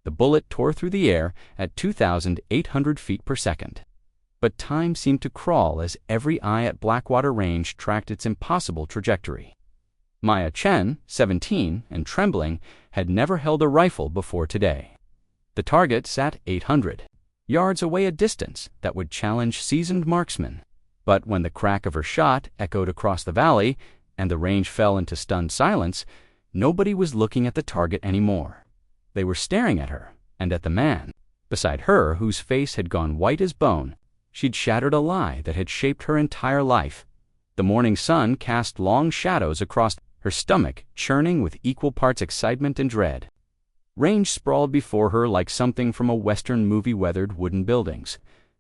The bullet tore through the air at 2,800 feet per second. But time seemed to crawl as every eye at Blackwater Range tracked its impossible trajectory. Maya Chen, 17 and trembling, had never held a rifle before today. The target sat 800 yards away, a distance that would challenge seasoned marksmen. But when the crack of her shot echoed across the valley and the range fell into stunned silence, nobody was looking at the target anymore. They were staring at her and at the man beside her whose face had gone white as bone. She'd shattered a lie that had shaped her entire life. The morning sun cast long shadows across her stomach, churning with equal parts excitement and dread. Range sprawled before her like something from a Western movie, weathered wooden buildings,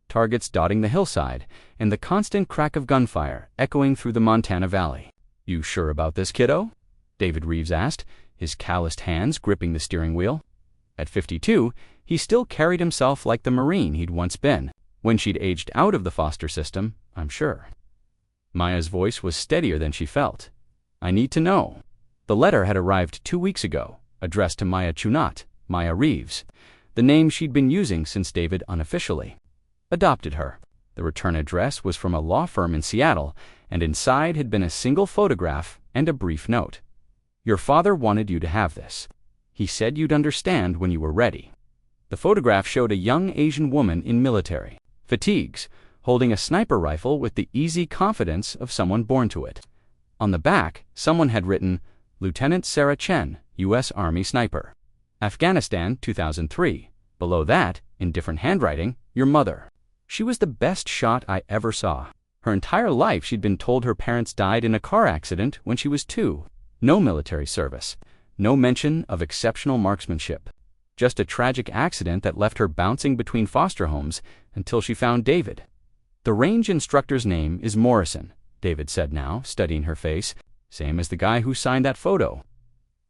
targets dotting the hillside, and the constant crack of gunfire echoing through the Montana Valley. "You sure about this, kiddo?" David Reeves asked, his calloused hands gripping the steering wheel. At 52, he still carried himself like the Marine he'd once been, when she'd aged out of the foster system, I'm sure. Maya's voice was steadier than she felt. "I need to know." The letter had arrived 2 weeks ago, addressed to Maya Chunat, Maya Reeves, the name she'd been using since David unofficially adopted her. The return address was from a law firm in Seattle, and inside had been a single photograph and a brief note. "Your father wanted you to have this. He said you'd understand when you were ready." The photograph showed a young Asian woman in military fatigues, holding a sniper rifle with the easy confidence of someone born to it. On the back, someone had written, "Lieutenant Sarah Chen, U.S. Army Sniper. Afghanistan, 2003. Below that, in different handwriting, "Your mother. She was the best shot I ever saw. Her entire life she'd been told her parents died in a car accident when she was 2. No military service. No mention of exceptional marksmanship. Just a tragic accident that left her bouncing between foster homes until she found David." "The range instructor's name is Morrison," David said now, studying her face. "Same as the guy who signed that photo."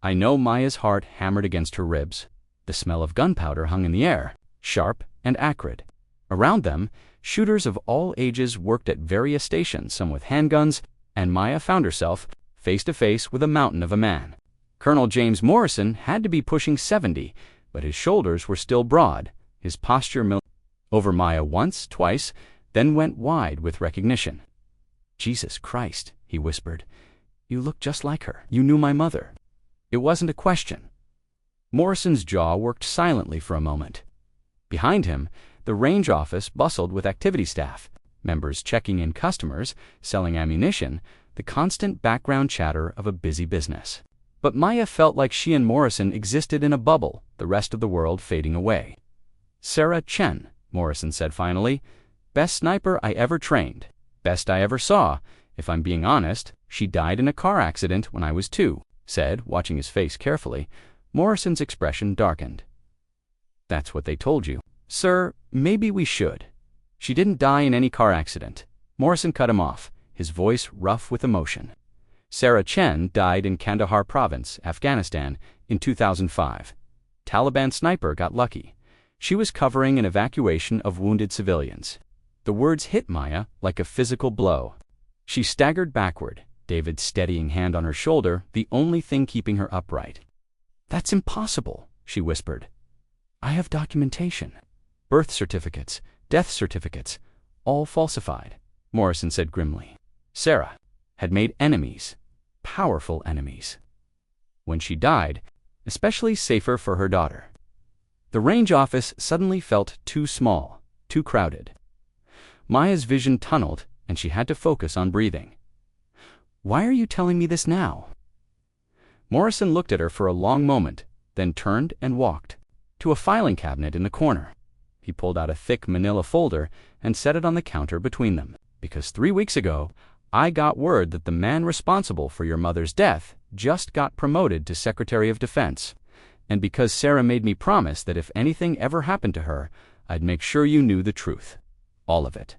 I know. Maya's heart hammered against her ribs. The smell of gunpowder hung in the air, sharp and acrid. Around them, shooters of all ages worked at various stations, some with handguns, and Maya found herself face to face with a mountain of a man. Colonel James Morrison had to be pushing 70, but his shoulders were still broad, his posture over Maya once, twice, then went wide with recognition. "Jesus Christ," he whispered. "You look just like her. You knew my mother." It wasn't a question. Morrison's jaw worked silently for a moment. Behind him, the range office bustled with activity staff, members checking in customers, selling ammunition, the constant background chatter of a busy business. But Maya felt like she and Morrison existed in a bubble, the rest of the world fading away. "Sarah Chen," Morrison said finally. "Best sniper I ever trained. Best I ever saw. If I'm being honest, she died in a car accident when I was 2, said, watching his face carefully. Morrison's expression darkened. "That's what they told you." "Sir, maybe we should." "She didn't die in any car accident." Morrison cut him off, his voice rough with emotion. "Sarah Chen died in Kandahar Province, Afghanistan, in 2005. Taliban sniper got lucky. She was covering an evacuation of wounded civilians." The words hit Maya like a physical blow. She staggered backward, David's steadying hand on her shoulder the only thing keeping her upright. "That's impossible," she whispered. "I have documentation. Birth certificates, death certificates, all falsified," Morrison said grimly. Sarah had made enemies, powerful enemies. When she died, especially safer for her daughter. The range office suddenly felt too small, too crowded. Maya's vision tunneled, and she had to focus on breathing. "Why are you telling me this now?" Morrison looked at her for a long moment, then turned and walked to a filing cabinet in the corner. He pulled out a thick manila folder and set it on the counter between them. "Because 3 weeks ago, I got word that the man responsible for your mother's death just got promoted to Secretary of Defense. And because Sarah made me promise that if anything ever happened to her, I'd make sure you knew the truth. All of it."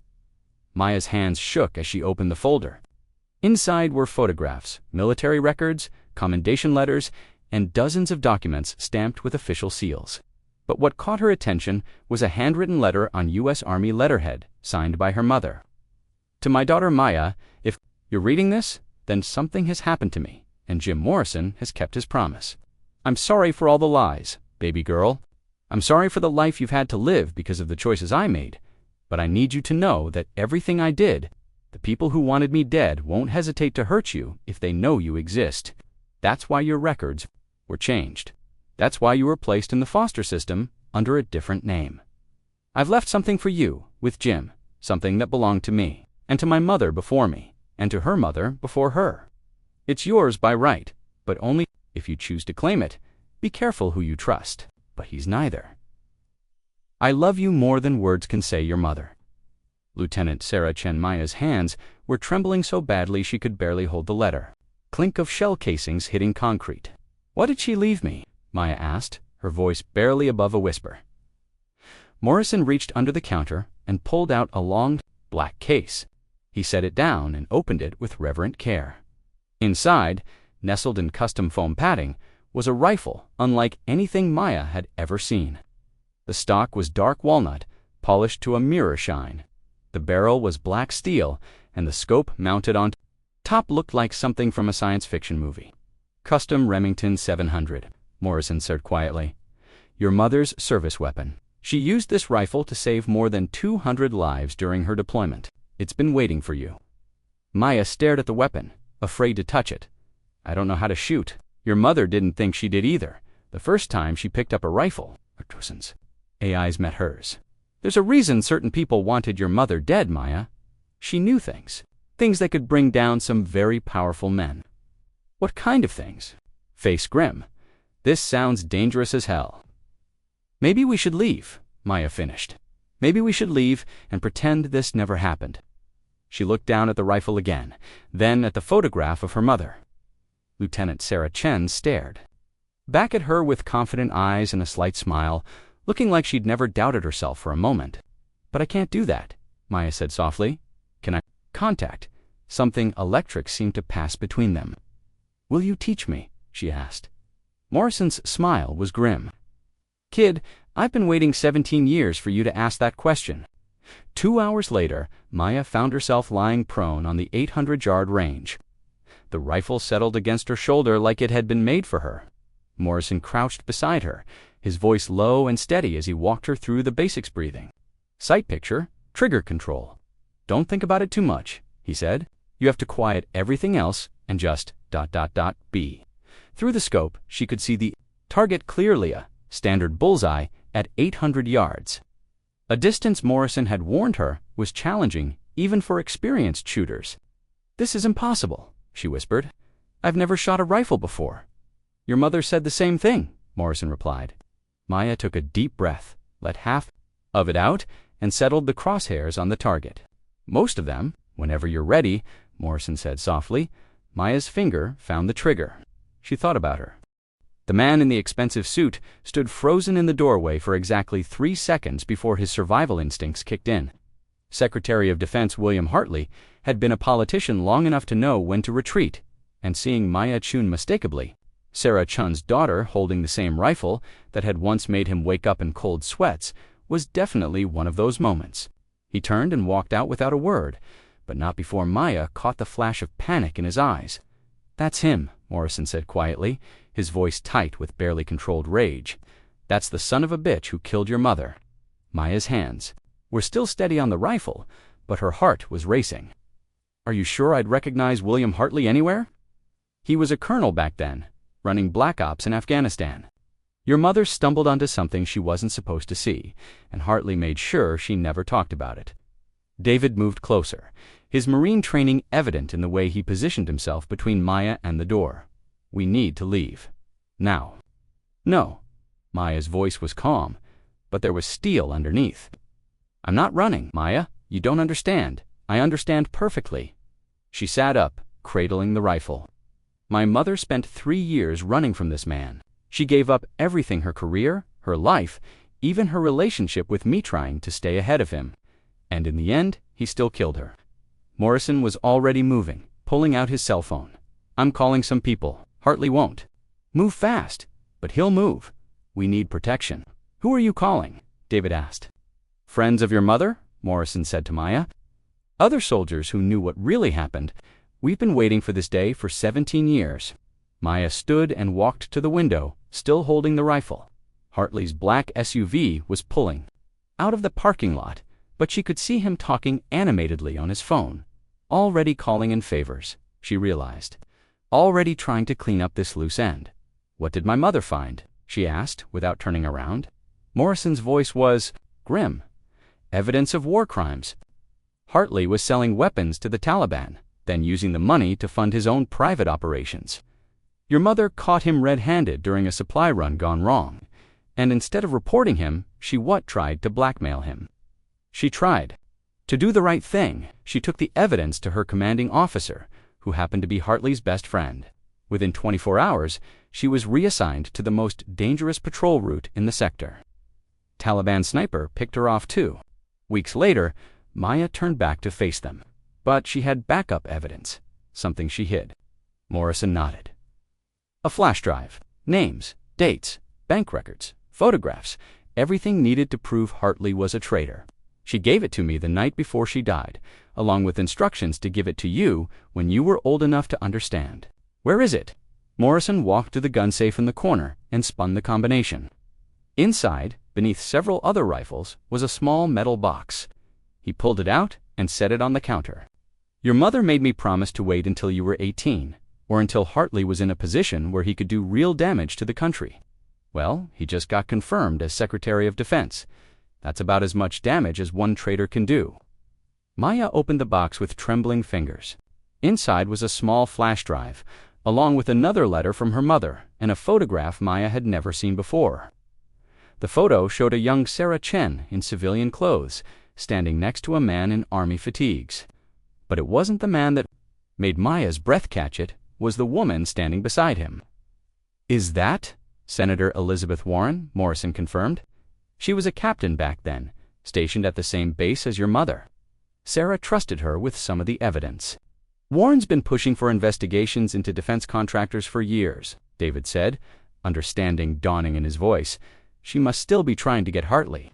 Maya's hands shook as she opened the folder. Inside were photographs, military records, commendation letters, and dozens of documents stamped with official seals. But what caught her attention was a handwritten letter on U.S. Army letterhead, signed by her mother. "To my daughter Maya, if you're reading this, then something has happened to me, and Jim Morrison has kept his promise. I'm sorry for all the lies, baby girl. I'm sorry for the life you've had to live because of the choices I made, but I need you to know that everything I did, the people who wanted me dead won't hesitate to hurt you if they know you exist. That's why your records were changed. That's why you were placed in the foster system under a different name. I've left something for you with Jim, something that belonged to me, and to my mother before me, and to her mother before her. It's yours by right, but only if you choose to claim it. Be careful who you trust, but he's neither. I love you more than words can say, your mother. Lieutenant Sarah Chen Maya's hands were trembling so badly she could barely hold the letter. Clink of shell casings hitting concrete. What did she leave me? Maya asked, her voice barely above a whisper. Morrison reached under the counter and pulled out a long, black case. He set it down and opened it with reverent care. Inside, nestled in custom foam padding, was a rifle unlike anything Maya had ever seen. The stock was dark walnut, polished to a mirror shine. The barrel was black steel, and the scope mounted on top looked like something from a science fiction movie. Custom Remington 700, Morrison said quietly. Your mother's service weapon. She used this rifle to save more than 200 lives during her deployment. It's been waiting for you. Maya stared at the weapon, afraid to touch it. I don't know how to shoot. Your mother didn't think she did either. The first time she picked up a rifle, her eyes met hers. There's a reason certain people wanted your mother dead, Maya. She knew things. Things that could bring down some very powerful men. What kind of things? Face grim. This sounds dangerous as hell. Maybe we should leave, Maya finished. Maybe we should leave and pretend this never happened. She looked down at the rifle again, then at the photograph of her mother. Lieutenant Sarah Chen stared. Back at her with confident eyes and a slight smile, looking like she'd never doubted herself for a moment. But I can't do that, Maya said softly. Can I? Contact. Something electric seemed to pass between them. Will you teach me? She asked. Morrison's smile was grim. Kid, I've been waiting 17 years for you to ask that question. 2 hours later, Maya found herself lying prone on the 800-yard range. The rifle settled against her shoulder like it had been made for her. Morrison crouched beside her, his voice low and steady as he walked her through the basics breathing. Sight picture, trigger control. Don't think about it too much, he said. You have to quiet everything else and just ... be. Through the scope, she could see the target clearly, a standard bullseye at 800 yards. A distance Morrison had warned her was challenging even for experienced shooters. This is impossible, she whispered. I've never shot a rifle before. Your mother said the same thing, Morrison replied. Maya took a deep breath, let half of it out, and settled the crosshairs on the target. Most of them, whenever you're ready, Morrison said softly. Maya's finger found the trigger. She thought about her. The man in the expensive suit stood frozen in the doorway for exactly 3 seconds before his survival instincts kicked in. Secretary of Defense William Hartley had been a politician long enough to know when to retreat, and seeing Maya Chun mistakenly, Sarah Chun's daughter holding the same rifle that had once made him wake up in cold sweats, was definitely one of those moments. He turned and walked out without a word, but not before Maya caught the flash of panic in his eyes. That's him, Morrison said quietly, his voice tight with barely controlled rage. That's the son of a bitch who killed your mother. Maya's hands were still steady on the rifle, but her heart was racing. Are you sure I'd recognize William Hartley anywhere? He was a colonel back then, running Black Ops in Afghanistan. Your mother stumbled onto something she wasn't supposed to see, and Hartley made sure she never talked about it. David moved closer, his Marine training evident in the way he positioned himself between Maya and the door. We need to leave. Now. No. Maya's voice was calm, but there was steel underneath. I'm not running, Maya. You don't understand. I understand perfectly. She sat up, cradling the rifle. My mother spent 3 years running from this man. She gave up everything, her career, her life, even her relationship with me, trying to stay ahead of him. And in the end, he still killed her. Morrison was already moving, pulling out his cell phone. I'm calling some people. Hartley won't. Move fast. But he'll move. We need protection. Who are you calling? David asked. Friends of your mother? Morrison said to Maya. Other soldiers who knew what really happened. We've been waiting for this day for 17 years. Maya stood and walked to the window, still holding the rifle. Hartley's black SUV was pulling out of the parking lot, but she could see him talking animatedly on his phone. Already calling in favors, she realized. Already trying to clean up this loose end. "What did my mother find?" she asked without turning around. Morrison's voice was grim. "Evidence of war crimes. Hartley was selling weapons to the Taliban, then using the money to fund his own private operations. Your mother caught him red-handed during a supply run gone wrong, and instead of reporting him, she tried to blackmail him. She tried to do the right thing. She took the evidence to her commanding officer, who happened to be Hartley's best friend. Within 24 hours, she was reassigned to the most dangerous patrol route in the sector. Taliban sniper picked her off too. Weeks later, Maya turned back to face them. But she had backup evidence, something she hid." Morrison nodded. "A flash drive. Names, dates, bank records, photographs, everything needed to prove Hartley was a traitor. She gave it to me the night before she died, along with instructions to give it to you when you were old enough to understand." "Where is it?" Morrison walked to the gun safe in the corner and spun the combination. Inside, beneath several other rifles, was a small metal box. He pulled it out and set it on the counter. "Your mother made me promise to wait until you were 18, or until Hartley was in a position where he could do real damage to the country. Well, he just got confirmed as Secretary of Defense. That's about as much damage as one traitor can do." Maya opened the box with trembling fingers. Inside was a small flash drive, along with another letter from her mother and a photograph Maya had never seen before. The photo showed a young Sarah Chen in civilian clothes, standing next to a man in army fatigues. But it wasn't the man that made Maya's breath catch. It was the woman standing beside him. "Is that Senator Elizabeth Warren?" Morrison confirmed. "She was a captain back then, stationed at the same base as your mother. Sarah trusted her with some of the evidence." "Warren's been pushing for investigations into defense contractors for years," David said, understanding dawning in his voice. "She must still be trying to get Hartley."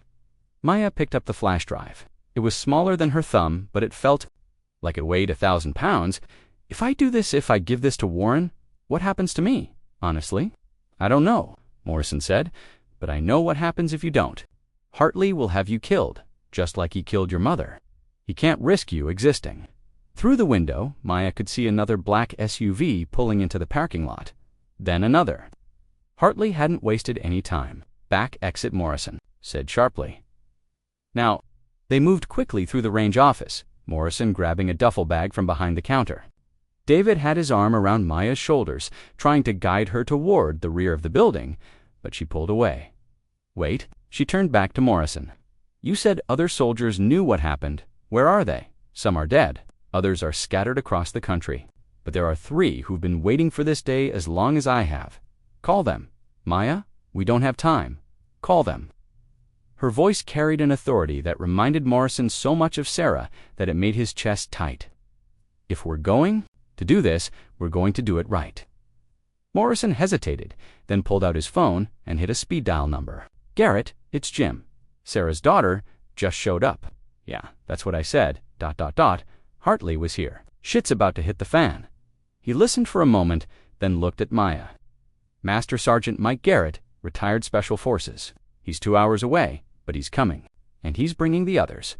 Maya picked up the flash drive. It was smaller than her thumb, but it felt like it weighed 1,000 pounds. If I give this to Warren, what happens to me, honestly?" "I don't know," Morrison said, "but I know what happens if you don't. Hartley will have you killed, just like he killed your mother. He can't risk you existing." Through the window, Maya could see another black SUV pulling into the parking lot. Then another. Hartley hadn't wasted any time. "Back exit," Morrison said sharply. Now, they moved quickly through the range office, Morrison grabbing a duffel bag from behind the counter. David had his arm around Maya's shoulders, trying to guide her toward the rear of the building, but she pulled away. "Wait," she turned back to Morrison. "You said other soldiers knew what happened. Where are they? Some are dead. Others are scattered across the country. But there are 3 who've been waiting for this day as long as I have. Call them. Maya, we don't have time. Call them." Her voice carried an authority that reminded Morrison so much of Sarah that it made his chest tight. "If we're going to do this, we're going to do it right." Morrison hesitated, then pulled out his phone and hit a speed dial number. "Garrett, it's Jim. Sarah's daughter just showed up." "Yeah, that's what I said. ... Hartley was here. Shit's about to hit the fan." He listened for a moment, then looked at Maya. "Master Sergeant Mike Garrett, retired Special Forces. He's 2 hours away, but he's coming, and he's bringing the others."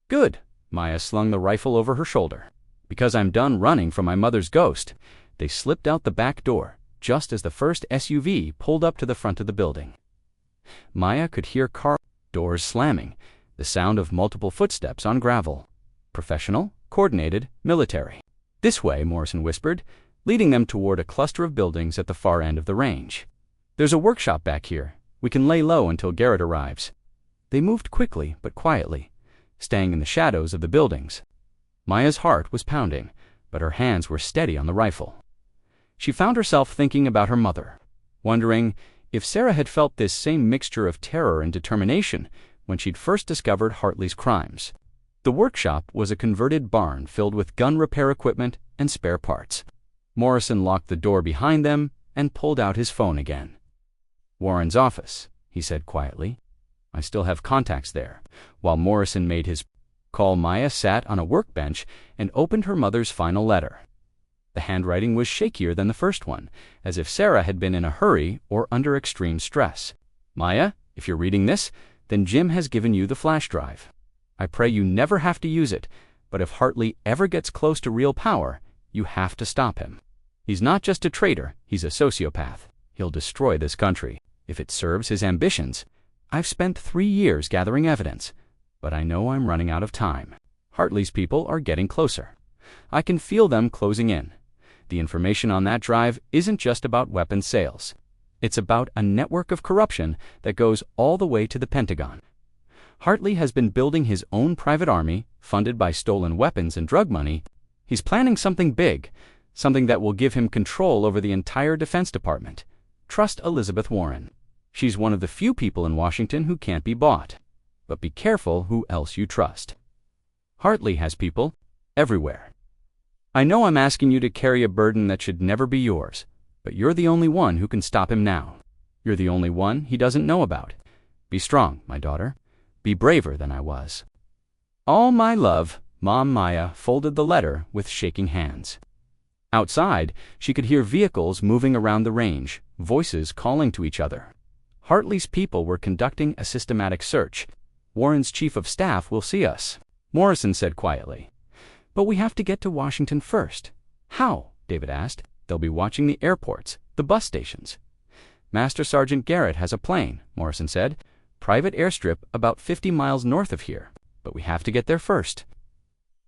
"Good." Maya slung the rifle over her shoulder. "Because I'm done running from my mother's ghost." They slipped out the back door, just as the first SUV pulled up to the front of the building. Maya could hear car doors slamming, the sound of multiple footsteps on gravel. Professional, coordinated, military. "This way," Morrison whispered, leading them toward a cluster of buildings at the far end of the range. "There's a workshop back here. We can lay low until Garrett arrives." They moved quickly but quietly, staying in the shadows of the buildings. Maya's heart was pounding, but her hands were steady on the rifle. She found herself thinking about her mother, wondering if Sarah had felt this same mixture of terror and determination when she'd first discovered Hartley's crimes. The workshop was a converted barn filled with gun repair equipment and spare parts. Morrison locked the door behind them and pulled out his phone again. "Warren's office," he said quietly. "I still have contacts there." While Morrison made his call, Maya sat on a workbench and opened her mother's final letter. The handwriting was shakier than the first one, as if Sarah had been in a hurry or under extreme stress. Maya, if you're reading this, then Jim has given you the flash drive. I pray you never have to use it, but if Hartley ever gets close to real power, you have to stop him. He's not just a traitor, he's a sociopath. He'll destroy this country, if it serves his ambitions. I've spent 3 years gathering evidence, but I know I'm running out of time. Hartley's people are getting closer. I can feel them closing in. The information on that drive isn't just about weapons sales. It's about a network of corruption that goes all the way to the Pentagon. Hartley has been building his own private army, funded by stolen weapons and drug money. He's planning something big, something that will give him control over the entire Defense Department. Trust Elizabeth Warren. She's one of the few people in Washington who can't be bought. But be careful who else you trust. Hartley has people everywhere. I know I'm asking you to carry a burden that should never be yours, but you're the only one who can stop him now. You're the only one he doesn't know about. Be strong, my daughter. Be braver than I was. All my love, Mom. Maya folded the letter with shaking hands. Outside, she could hear vehicles moving around the range, voices calling to each other. Hartley's people were conducting a systematic search. Warren's chief of staff will see us, Morrison said quietly. But we have to get to Washington first. How? David asked. They'll be watching the airports, the bus stations. Master Sergeant Garrett has a plane, Morrison said. Private airstrip about 50 miles north of here, but we have to get there first.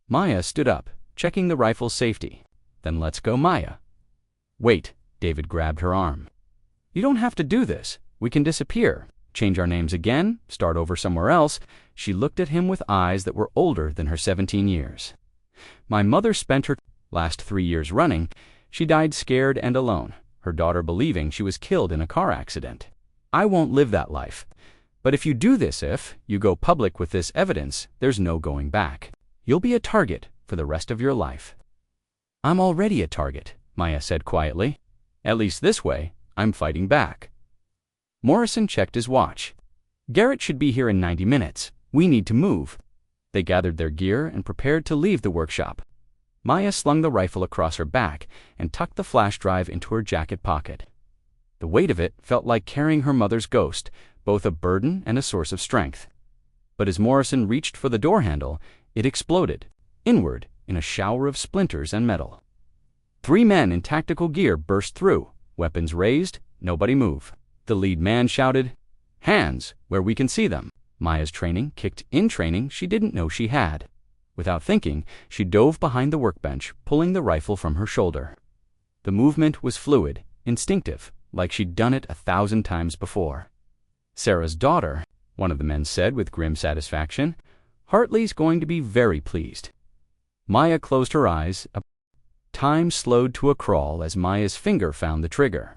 Maya stood up, checking the rifle's safety. Then let's go, Maya. Wait, David grabbed her arm. You don't have to do this. We can disappear, change our names again, start over somewhere else. She looked at him with eyes that were older than her 17 years. My mother spent her last 3 years running. She died scared and alone, her daughter believing she was killed in a car accident. I won't live that life. But if you do this, if you go public with this evidence, there's no going back. You'll be a target for the rest of your life. I'm already a target, Maya said quietly. At least this way, I'm fighting back. Morrison checked his watch. Garrett should be here in 90 minutes. We need to move. They gathered their gear and prepared to leave the workshop. Maya slung the rifle across her back and tucked the flash drive into her jacket pocket. The weight of it felt like carrying her mother's ghost, both a burden and a source of strength. But as Morrison reached for the door handle, it exploded, inward, in a shower of splinters and metal. 3 men in tactical gear burst through, weapons raised, nobody move. The lead man shouted, "Hands, where we can see them." Maya's training kicked in training she didn't know she had. Without thinking, she dove behind the workbench, pulling the rifle from her shoulder. The movement was fluid, instinctive, like she'd done it 1,000 times before. Sarah's daughter, one of the men said with grim satisfaction. Hartley's going to be very pleased. Maya closed her eyes. Time slowed to a crawl as Maya's finger found the trigger.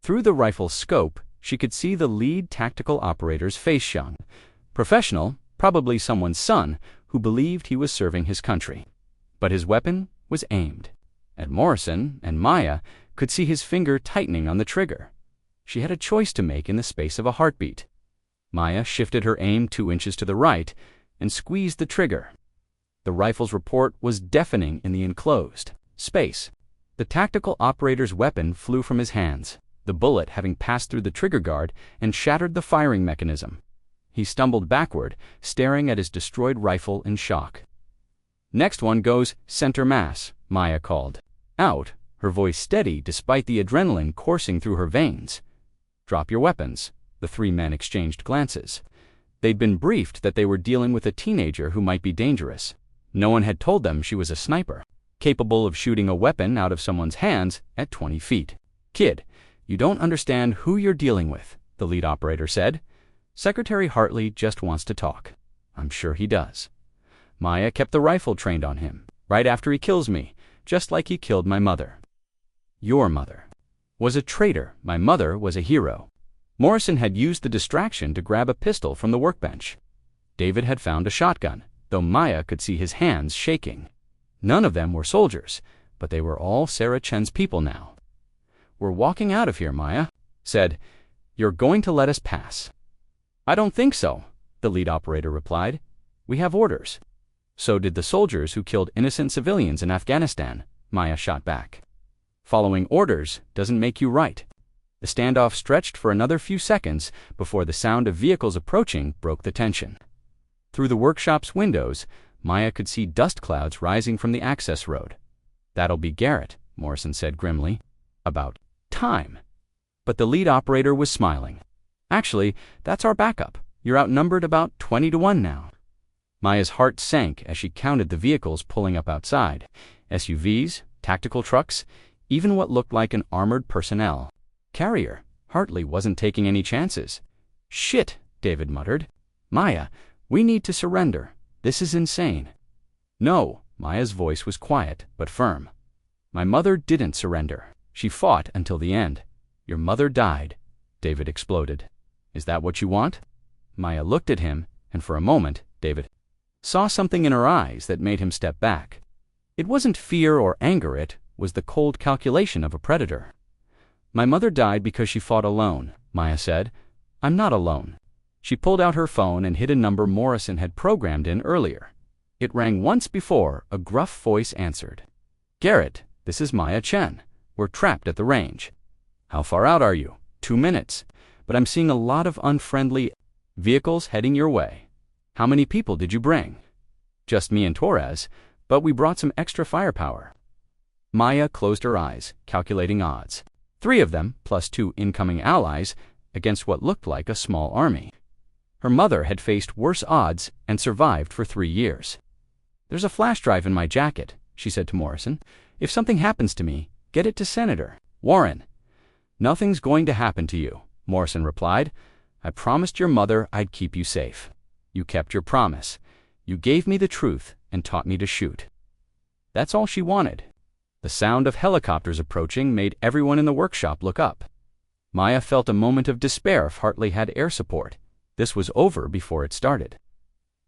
Through the rifle's scope, she could see the lead tactical operator's face shone. Professional, probably someone's son, who believed he was serving his country. But his weapon was aimed at Morrison, and Maya could see his finger tightening on the trigger. She had a choice to make in the space of a heartbeat. Maya shifted her aim 2 inches to the right and squeezed the trigger. The rifle's report was deafening in the enclosed space. The tactical operator's weapon flew from his hands, the bullet having passed through the trigger guard and shattered the firing mechanism. He stumbled backward, staring at his destroyed rifle in shock. "Next one goes center mass," Maya called. Out, her voice steady despite the adrenaline coursing through her veins. "Drop your weapons." The 3 men exchanged glances. They'd been briefed that they were dealing with a teenager who might be dangerous. No one had told them she was a sniper, capable of shooting a weapon out of someone's hands at 20 feet. "Kid, you don't understand who you're dealing with," the lead operator said. "Secretary Hartley just wants to talk." "I'm sure he does." Maya kept the rifle trained on him, right after he kills me, just like he killed my mother. Your mother was a traitor. My mother was a hero. Morrison had used the distraction to grab a pistol from the workbench. David had found a shotgun, though Maya could see his hands shaking. None of them were soldiers, but they were all Sarah Chen's people now. "We're walking out of here," Maya said. "You're going to let us pass." "I don't think so," the lead operator replied. "We have orders." "So did the soldiers who killed innocent civilians in Afghanistan," Maya shot back. "Following orders doesn't make you right." The standoff stretched for another few seconds before the sound of vehicles approaching broke the tension. Through the workshop's windows, Maya could see dust clouds rising from the access road. "That'll be Garrett," Morrison said grimly. "About time." But the lead operator was smiling. "Actually, that's our backup. You're outnumbered about 20 to 1 now." Maya's heart sank as she counted the vehicles pulling up outside. SUVs, tactical trucks, even what looked like an armored personnel carrier. Hartley wasn't taking any chances. "Shit," David muttered. "Maya, we need to surrender. This is insane." "No," Maya's voice was quiet but firm. "My mother didn't surrender. She fought until the end." "Your mother died," David exploded. "Is that what you want?" Maya looked at him, and for a moment, David saw something in her eyes that made him step back. It wasn't fear or anger, it was the cold calculation of a predator. "My mother died because she fought alone," Maya said. "I'm not alone." She pulled out her phone and hit a number Morrison had programmed in earlier. It rang once before a gruff voice answered. "Garrett, this is Maya Chen. We're trapped at the range." "How far out are you?" 2 minutes. "But I'm seeing a lot of unfriendly vehicles heading your way." "How many people did you bring?" "Just me and Torres, but we brought some extra firepower." Maya closed her eyes, calculating odds. 3 of them, plus 2 incoming allies, against what looked like a small army. Her mother had faced worse odds and survived for 3 years. "There's a flash drive in my jacket," she said to Morrison. "If something happens to me, get it to Senator Warren." "Nothing's going to happen to you," Morrison replied. "I promised your mother I'd keep you safe. You kept your promise. You gave me the truth and taught me to shoot." That's all she wanted. The sound of helicopters approaching made everyone in the workshop look up. Maya felt a moment of despair if Hartley had air support. This was over before it started.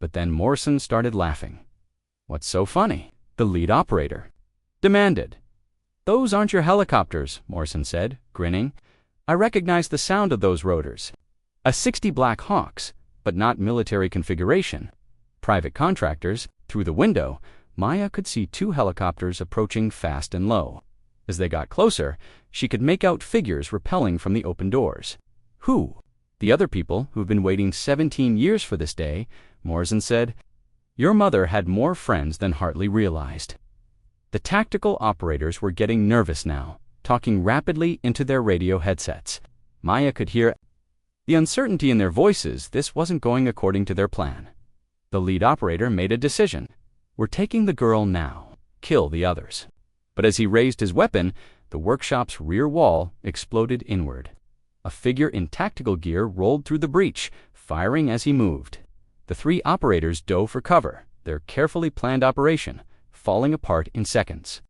But then Morrison started laughing. "What's so funny?" the lead operator demanded. "Those aren't your helicopters," Morrison said, grinning. "I recognize the sound of those rotors. A 60 Black Hawks, but not military configuration. Private contractors." Through the window, Maya could see 2 helicopters approaching fast and low. As they got closer, she could make out figures rappelling from the open doors. "Who?" "The other people who've been waiting 17 years for this day," Morrison said. "Your mother had more friends than Hartley realized." The tactical operators were getting nervous now, talking rapidly into their radio headsets. Maya could hear the uncertainty in their voices. This wasn't going according to their plan. The lead operator made a decision. "We're taking the girl now. Kill the others." But as he raised his weapon, the workshop's rear wall exploded inward. A figure in tactical gear rolled through the breach, firing as he moved. The 3 operators dove for cover, their carefully planned operation falling apart in seconds.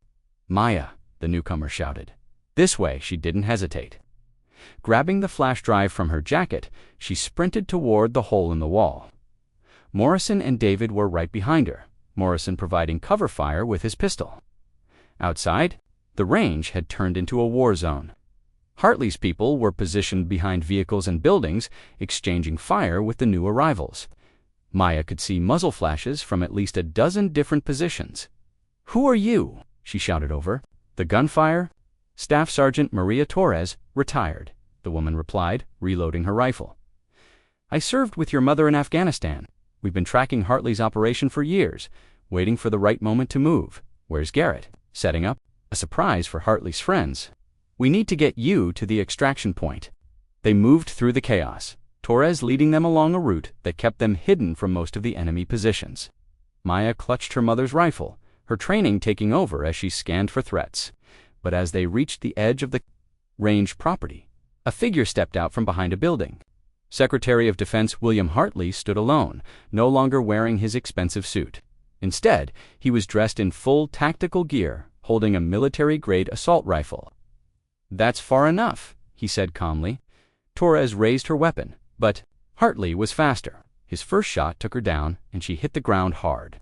"Maya," the newcomer shouted. "This way." She didn't hesitate. Grabbing the flash drive from her jacket, she sprinted toward the hole in the wall. Morrison and David were right behind her, Morrison providing cover fire with his pistol. Outside, the range had turned into a war zone. Hartley's people were positioned behind vehicles and buildings, exchanging fire with the new arrivals. Maya could see muzzle flashes from at least a dozen different positions. "Who are you?" she shouted over. "The gunfire?" "Staff Sergeant Maria Torres, retired," the woman replied, reloading her rifle. "I served with your mother in Afghanistan. We've been tracking Hartley's operation for years, waiting for the right moment to move. Where's Garrett?" "Setting up a surprise for Hartley's friends. We need to get you to the extraction point." They moved through the chaos, Torres leading them along a route that kept them hidden from most of the enemy positions. Maya clutched her mother's rifle, her training taking over as she scanned for threats. But as they reached the edge of the range property, a figure stepped out from behind a building. Secretary of Defense William Hartley stood alone, no longer wearing his expensive suit. Instead, he was dressed in full tactical gear, holding a military-grade assault rifle. "That's far enough," he said calmly. Torres raised her weapon, but Hartley was faster. His first shot took her down, and she hit the ground hard.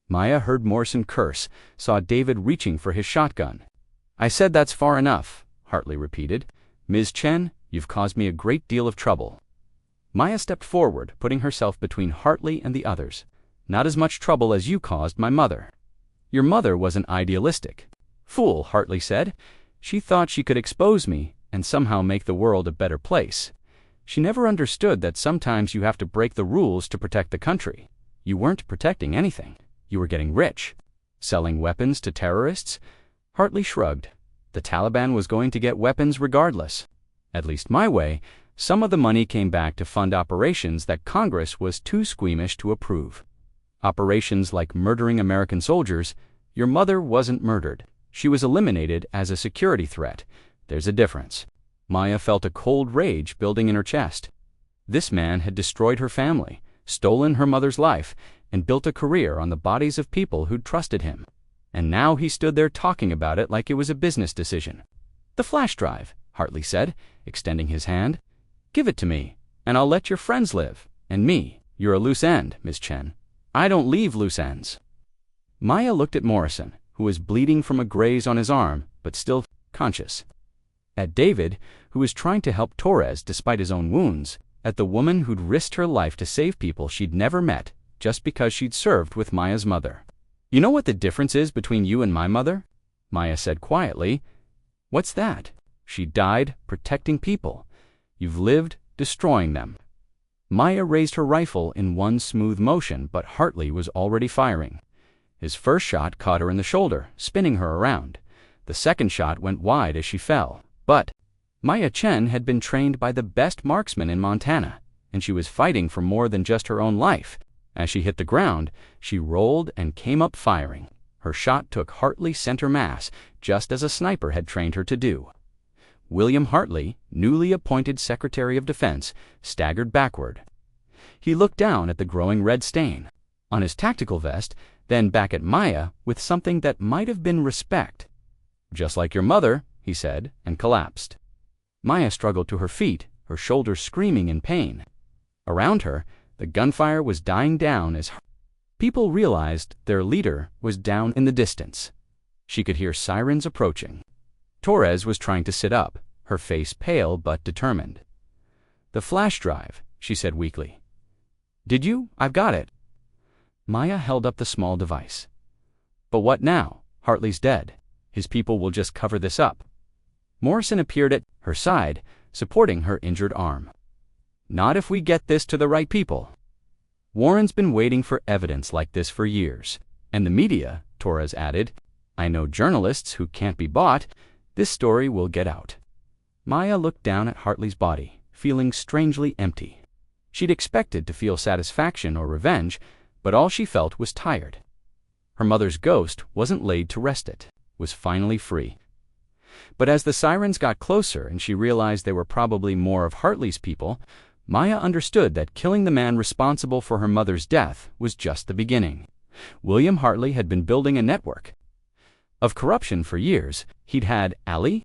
Maya heard Morrison curse, saw David reaching for his shotgun. "I said that's far enough," Hartley repeated. "Ms. Chen, you've caused me a great deal of trouble." Maya stepped forward, putting herself between Hartley and the others. "Not as much trouble as you caused my mother." "Your mother was an idealistic fool," Hartley said. "She thought she could expose me, and somehow make the world a better place. She never understood that sometimes you have to break the rules to protect the country. You weren't protecting anything. You were getting rich. Selling weapons to terrorists? Hartley shrugged. The Taliban was going to get weapons regardless. At least my way, some of the money came back to fund operations that Congress was too squeamish to approve. Operations like murdering American soldiers. Your mother wasn't murdered. She was eliminated as a security threat. There's a difference. Maya felt a cold rage building in her chest. This man had destroyed her family, stolen her mother's life, and built a career on the bodies of people who'd trusted him. And now he stood there talking about it like it was a business decision. "The flash drive," Hartley said, extending his hand. "Give it to me, and I'll let your friends live. And me, you're a loose end, Miss Chen. I don't leave loose ends." Maya looked at Morrison, who was bleeding from a graze on his arm, but still conscious. At David, who was trying to help Torres despite his own wounds. At the woman who'd risked her life to save people she'd never met just because she'd served with Maya's mother. "You know what the difference is between you and my mother?" Maya said quietly. "What's that?" "She died protecting people. You've lived destroying them." Maya raised her rifle in one smooth motion, but Hartley was already firing. His first shot caught her in the shoulder, spinning her around. The second shot went wide as she fell. But Maya Chen had been trained by the best marksman in Montana, and she was fighting for more than just her own life. As she hit the ground, she rolled and came up firing. Her shot took Hartley center mass, just as a sniper had trained her to do. William Hartley, newly appointed Secretary of Defense, staggered backward. He looked down at the growing red stain on his tactical vest, then back at Maya with something that might have been respect. "Just like your mother," he said, and collapsed. Maya struggled to her feet, her shoulders screaming in pain. Around her, the gunfire was dying down as people realized their leader was down in the distance. She could hear sirens approaching. Torres was trying to sit up, her face pale but determined. "The flash drive," she said weakly. "Did you? I've got it." Maya held up the small device. "But what now? Hartley's dead. His people will just cover this up." Morrison appeared at her side, supporting her injured arm. "Not if we get this to the right people." "Warren's been waiting for evidence like this for years. And the media," Torres added. "I know journalists who can't be bought. This story will get out." Maya looked down at Hartley's body, feeling strangely empty. She'd expected to feel satisfaction or revenge, but all she felt was tired. Her mother's ghost wasn't laid to rest, it was finally free. But as the sirens got closer and she realized they were probably more of Hartley's people, Maya understood that killing the man responsible for her mother's death was just the beginning. William Hartley had been building a network of corruption for years. He'd had Ali.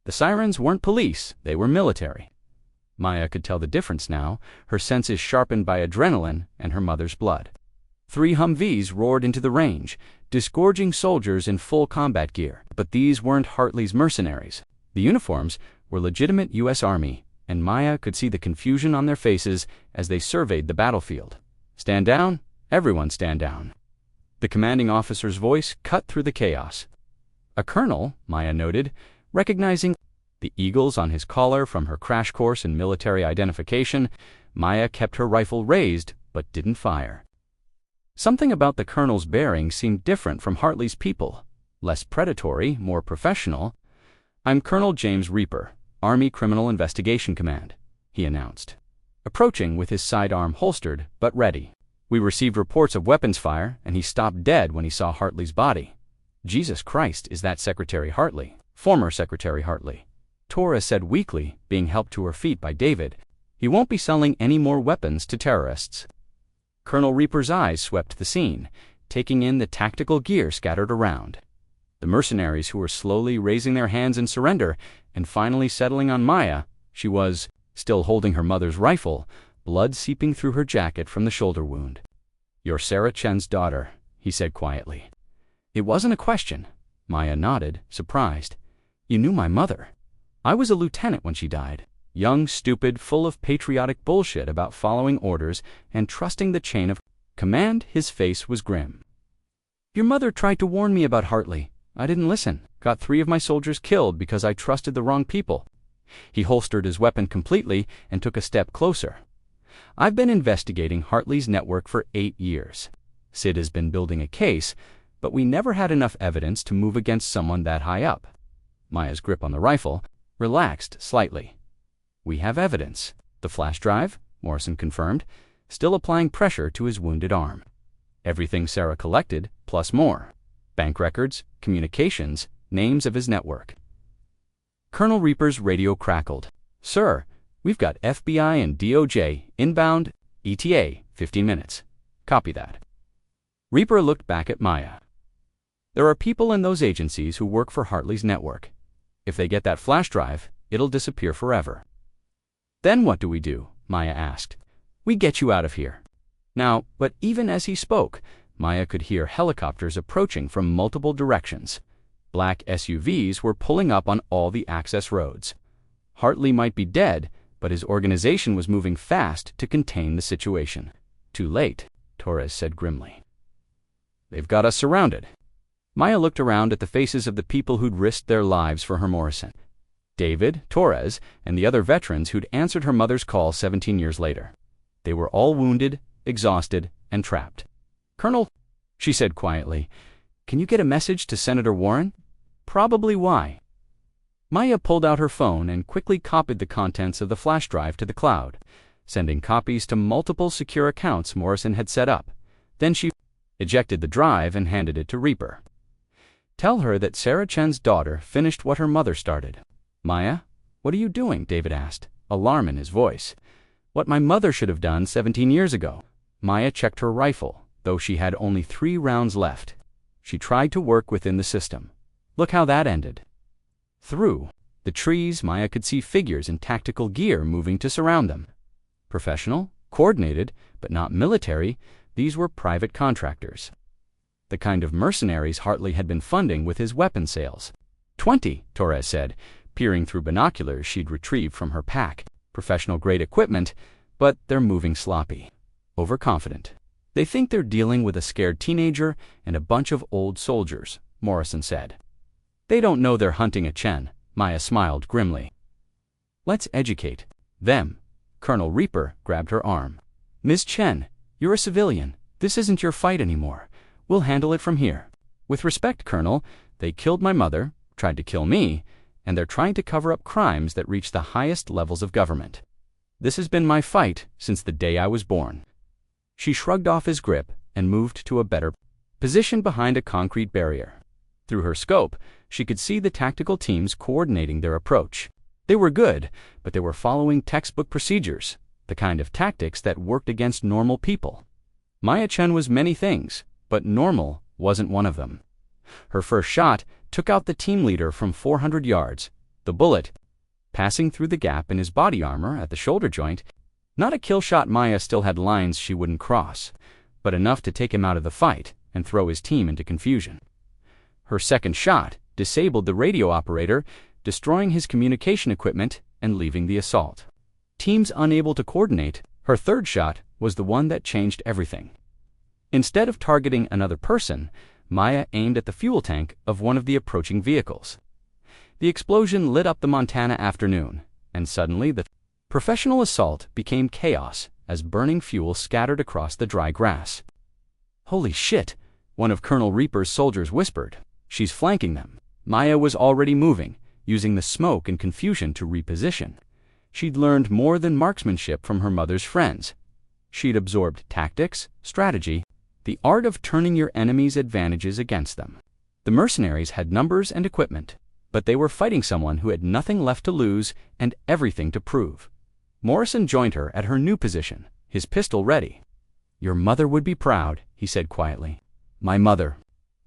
The sirens weren't police, they were military. Maya could tell the difference now, her senses sharpened by adrenaline and her mother's blood. 3 Humvees roared into the range, disgorging soldiers in full combat gear. But these weren't Hartley's mercenaries. The uniforms were legitimate U.S. Army, and Maya could see the confusion on their faces as they surveyed the battlefield. "Stand down, everyone stand down." The commanding officer's voice cut through the chaos. A colonel, Maya noted, recognizing the eagles on his collar from her crash course in military identification. Maya kept her rifle raised, but didn't fire. Something about the colonel's bearing seemed different from Hartley's people. Less predatory, more professional. "I'm Colonel James Reaper, Army Criminal Investigation Command," he announced, approaching with his sidearm holstered but ready. "We received reports of weapons fire, and he stopped dead when he saw Hartley's body." "Jesus Christ, is that Secretary Hartley?" "Former Secretary Hartley," Torres said weakly, being helped to her feet by David. "He won't be selling any more weapons to terrorists." Colonel Reaper's eyes swept the scene, taking in the tactical gear scattered around. The mercenaries who were slowly raising their hands in surrender and finally settling on Maya. She was still holding her mother's rifle, blood seeping through her jacket from the shoulder wound. "You're Sarah Chen's daughter," he said quietly. It wasn't a question. Maya nodded, surprised. "You knew my mother." "I was a lieutenant when she died. Young, stupid, full of patriotic bullshit about following orders and trusting the chain of command." His face was grim. "Your mother tried to warn me about Hartley. I didn't listen. Got 3 of my soldiers killed because I trusted the wrong people. He holstered his weapon completely and took a step closer. "I've been investigating Hartley's network for 8 years. Sid has been building a case, but we never had enough evidence to move against someone that high up." Maya's grip on the rifle relaxed slightly. "We have evidence. The flash drive," Morrison confirmed, still applying pressure to his wounded arm. "Everything Sarah collected, plus more. Bank records, communications, names of his network." Colonel Reaper's radio crackled. "Sir, we've got FBI and DOJ inbound, ETA, 15 minutes. Copy that." Reaper looked back at Maya. "There are people in those agencies who work for Hartley's network. If they get that flash drive, it'll disappear forever." "Then what do we do?" Maya asked. "We get you out of here." Now, but even as he spoke, Maya could hear helicopters approaching from multiple directions. Black SUVs were pulling up on all the access roads. Hartley might be dead, but his organization was moving fast to contain the situation. "Too late," Torres said grimly. "They've got us surrounded." Maya looked around at the faces of the people who'd risked their lives for her Morrison. David, Torres, and the other veterans who'd answered her mother's call 17 years later. They were all wounded, exhausted, and trapped. "Colonel," she said quietly, "can you get a message to Senator Warren?" "Probably why." Maya pulled out her phone and quickly copied the contents of the flash drive to the cloud, sending copies to multiple secure accounts Morrison had set up. Then she ejected the drive and handed it to Reaper. "Tell her that Sarah Chen's daughter finished what her mother started." "Maya, what are you doing?" David asked, alarm in his voice. "What my mother should have done 17 years ago." Maya checked her rifle, though she had only 3 rounds left. She tried to work within the system. Look how that ended. Through the trees, Maya could see figures in tactical gear moving to surround them. Professional, coordinated, but not military, these were private contractors. The kind of mercenaries Hartley had been funding with his weapon sales. 20, Torres said, peering through binoculars she'd retrieved from her pack. Professional-grade equipment, but they're moving sloppy. Overconfident. "They think they're dealing with a scared teenager and a bunch of old soldiers," Morrison said. "They don't know they're hunting a Chen," Maya smiled grimly. "Let's educate them." Colonel Reaper grabbed her arm. "Ms. Chen, you're a civilian. This isn't your fight anymore. We'll handle it from here. With respect, Colonel, they killed my mother, tried to kill me, and they're trying to cover up crimes that reach the highest levels of government. This has been my fight since the day I was born." She shrugged off his grip and moved to a better position behind a concrete barrier. Through her scope, she could see the tactical teams coordinating their approach. They were good, but they were following textbook procedures, the kind of tactics that worked against normal people. Maya Chen was many things, but normal wasn't one of them. Her first shot took out the team leader from 400 yards. The bullet, passing through the gap in his body armor at the shoulder joint, not a kill shot. Maya still had lines she wouldn't cross, but enough to take him out of the fight and throw his team into confusion. Her second shot disabled the radio operator, destroying his communication equipment and leaving the assault. Teams unable to coordinate, her third shot was the one that changed everything. Instead of targeting another person, Maya aimed at the fuel tank of one of the approaching vehicles. The explosion lit up the Montana afternoon, and suddenly the professional assault became chaos as burning fuel scattered across the dry grass. "Holy shit," one of Colonel Reaper's soldiers whispered. "She's flanking them." Maya was already moving, using the smoke and confusion to reposition. She'd learned more than marksmanship from her mother's friends. She'd absorbed tactics, strategy, the art of turning your enemy's advantages against them. The mercenaries had numbers and equipment, but they were fighting someone who had nothing left to lose and everything to prove. Morrison joined her at her new position, his pistol ready. "Your mother would be proud," he said quietly. "My mother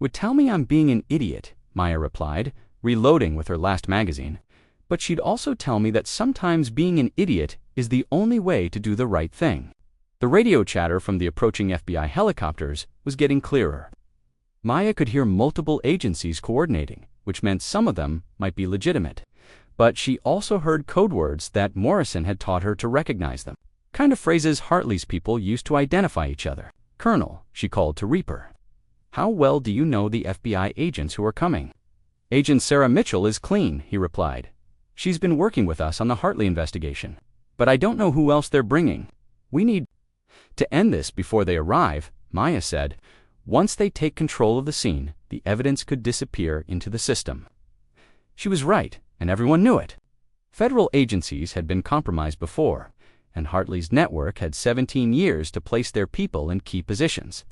would tell me I'm being an idiot," Maya replied, reloading with her last magazine. "But she'd also tell me that sometimes being an idiot is the only way to do the right thing." The radio chatter from the approaching FBI helicopters was getting clearer. Maya could hear multiple agencies coordinating, which meant some of them might be legitimate. But she also heard code words that Morrison had taught her to recognize them. Kind of phrases Hartley's people used to identify each other. "Colonel," she called to Reaper. "How well do you know the FBI agents who are coming?" "Agent Sarah Mitchell is clean," he replied. She's been working with us on the Hartley investigation, but I don't know who else they're bringing. We need to end this before they arrive, Maya said. Once they take control of the scene, the evidence could disappear into the system. She was right, and everyone knew it. Federal agencies had been compromised before, and Hartley's network had 17 years to place their people in key positions.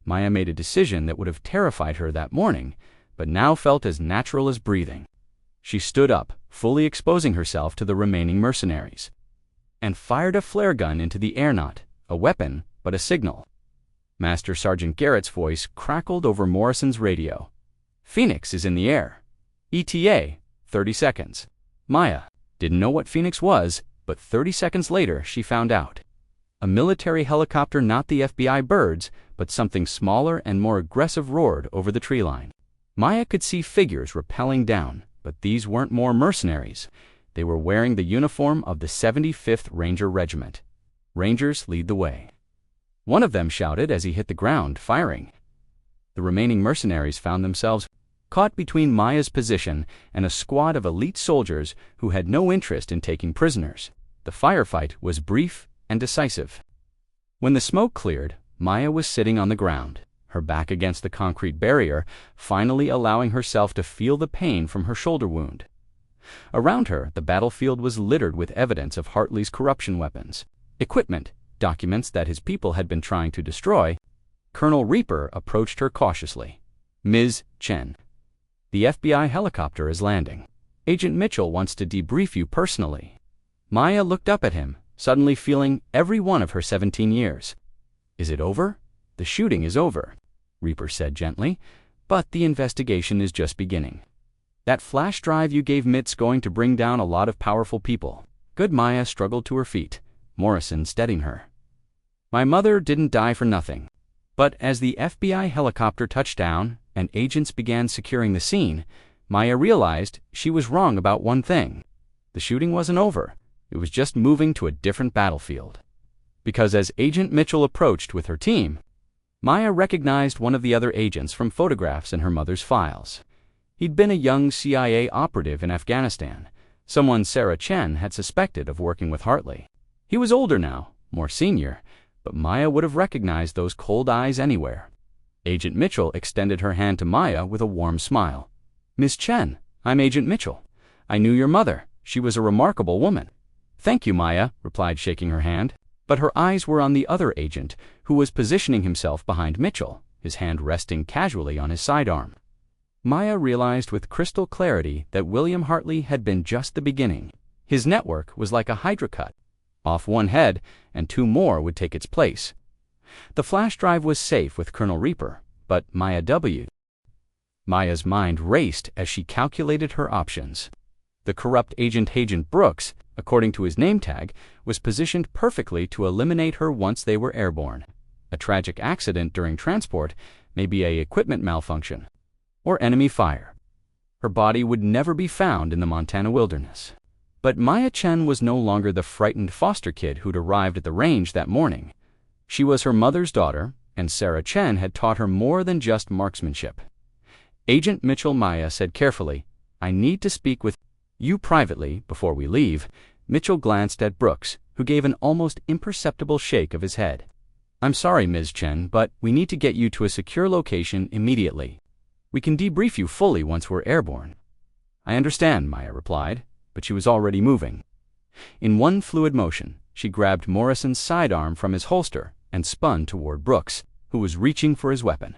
Maya made a decision that would have terrified her that morning, but now felt as natural as breathing. She stood up, fully exposing herself to the remaining mercenaries, and fired a flare gun into the air, not a weapon, but a signal. Master Sergeant Garrett's voice crackled over Morrison's radio. Phoenix is in the air. ETA, 30 seconds. Maya didn't know what Phoenix was, but 30 seconds later she found out. A military helicopter, not the FBI birds, but something smaller and more aggressive, roared over the tree line. Maya could see figures rappelling down, but these weren't more mercenaries. They were wearing the uniform of the 75th Ranger Regiment. Rangers lead the way. One of them shouted as he hit the ground, firing. The remaining mercenaries found themselves caught between Maya's position and a squad of elite soldiers who had no interest in taking prisoners. The firefight was brief and decisive. When the smoke cleared, Maya was sitting on the ground, her back against the concrete barrier, finally allowing herself to feel the pain from her shoulder wound. Around her, the battlefield was littered with evidence of Hartley's corruption, weapons, equipment, documents that his people had been trying to destroy. Colonel Reaper approached her cautiously. Ms. Chen, the FBI helicopter is landing. Agent Mitchell wants to debrief you personally. Maya looked up at him, suddenly feeling every one of her 17 years. Is it over? The shooting is over, Reaper said gently, but the investigation is just beginning. That flash drive you gave Mitt's going to bring down a lot of powerful people. Good. Maya struggled to her feet, Morrison steadying her. My mother didn't die for nothing. But as the FBI helicopter touched down and agents began securing the scene, Maya realized she was wrong about one thing. The shooting wasn't over. It was just moving to a different battlefield. Because as Agent Mitchell approached with her team, Maya recognized one of the other agents from photographs in her mother's files. He'd been a young CIA operative in Afghanistan, someone Sarah Chen had suspected of working with Hartley. He was older now, more senior, but Maya would have recognized those cold eyes anywhere. Agent Mitchell extended her hand to Maya with a warm smile. Miss Chen, I'm Agent Mitchell. I knew your mother. She was a remarkable woman. Thank you, Maya replied, shaking her hand. But her eyes were on the other agent, who was positioning himself behind Mitchell, his hand resting casually on his sidearm. Maya realized with crystal clarity that William Hartley had been just the beginning. His network was like a hydra cut. Off one head, and two more would take its place. The flash drive was safe with Colonel Reaper, but Maya's mind raced as she calculated her options. The corrupt Agent Brooks, according to his name tag, was positioned perfectly to eliminate her once they were airborne. A tragic accident during transport, maybe a equipment malfunction, or enemy fire. Her body would never be found in the Montana wilderness. But Maya Chen was no longer the frightened foster kid who'd arrived at the range that morning. She was her mother's daughter, and Sarah Chen had taught her more than just marksmanship. Agent Mitchell, Maya said carefully, I need to speak with you privately before we leave. Mitchell glanced at Brooks, who gave an almost imperceptible shake of his head. I'm sorry, Ms. Chen, but we need to get you to a secure location immediately. We can debrief you fully once we're airborne. I understand, Maya replied, but she was already moving. In one fluid motion, she grabbed Morrison's sidearm from his holster and spun toward Brooks, who was reaching for his weapon.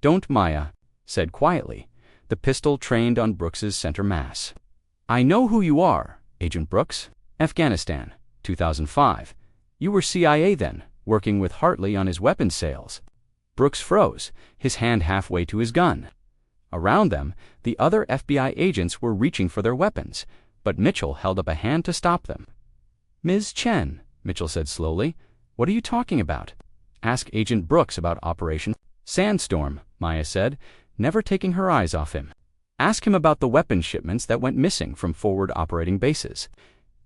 Don't, Maya said quietly, the pistol trained on Brooks's center mass. I know who you are, Agent Brooks. Afghanistan, 2005. You were CIA then, working with Hartley on his weapons sales. Brooks froze, his hand halfway to his gun. Around them, the other FBI agents were reaching for their weapons, but Mitchell held up a hand to stop them. Ms. Chen, Mitchell said slowly, what are you talking about? Ask Agent Brooks about Operation Sandstorm, Maya said, never taking her eyes off him. Ask him about the weapons shipments that went missing from forward operating bases.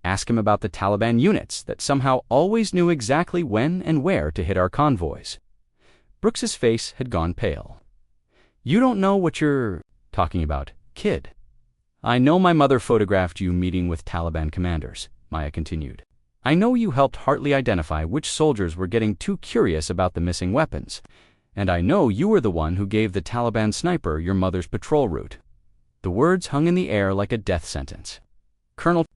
Ask him about the Taliban units that somehow always knew exactly when and where to hit our convoys. Brooks's face had gone pale. You don't know what you're talking about, kid. I know my mother photographed you meeting with Taliban commanders, Maya continued. I know you helped Hartley identify which soldiers were getting too curious about the missing weapons. And I know you were the one who gave the Taliban sniper your mother's patrol route. The words hung in the air like a death sentence. Colonel